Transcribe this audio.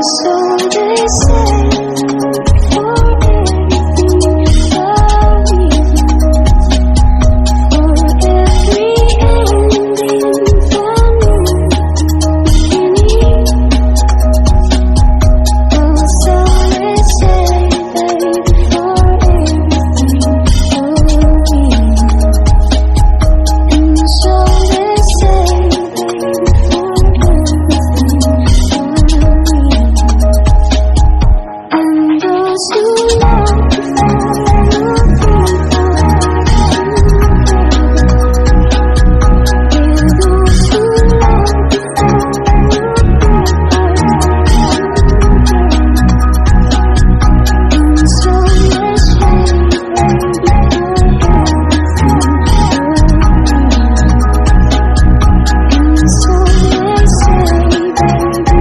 So they say for everything about me, for every ending found meaning. Oh, so they say, baby, for everything for me. And so they say, baby, for everything for me. And those who love to follow those who love to and so much hate, and so they say, baby.